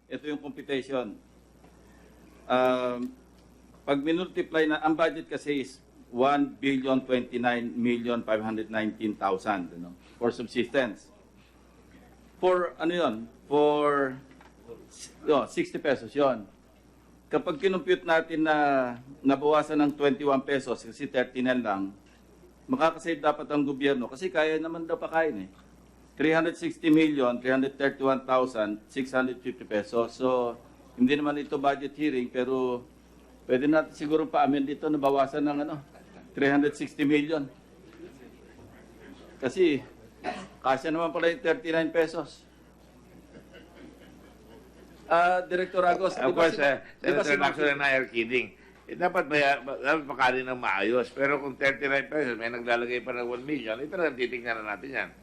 ito yung computation. Pag minultiply na, ang budget kasi is 1,029,519,000 for subsistence. For ano yun? For 60 pesos yon. Kapag kinumpute natin na nabawasan ng 21 pesos kasi 39 lang, makakasave dapat ang gobyerno kasi kaya naman daw pakain eh. 360,331,650 pesos. So, hindi naman ito budget hearing pero pwede natin siguro pa-amend dito na bawasan ng 360 million. Kasi kasya naman pala yung 39 pesos. Director Ragos, Of course, Senator Lacson and I are kidding. Dapat pakanin ng maayos. Pero kung 39 pesos, may naglalagay pa ng 1 million, ito na titignan na natin yan.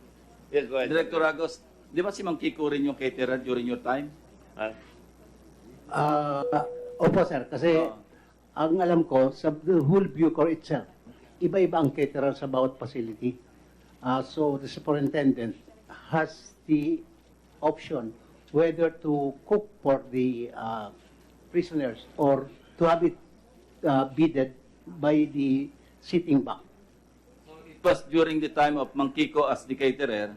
Yes, go ahead. Director Ragos, di ba si Mang Kiko rin yung caterer during your time? Opo, sir. Kasi ang alam ko, sa the whole BuCor itself, iba-iba ang caterer sa bawat facility. So the superintendent has the option whether to cook for the prisoners or to have it bidded by the sitting back. It was during the time of Mang Kiko as the caterer,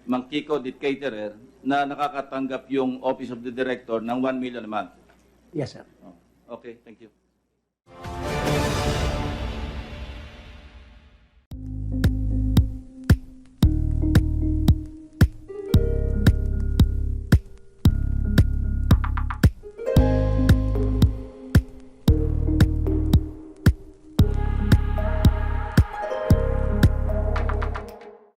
Mang Kiko the caterer, na nakakatanggap yung Office of the Director ng 1 million a month. Yes, sir. Okay, thank you.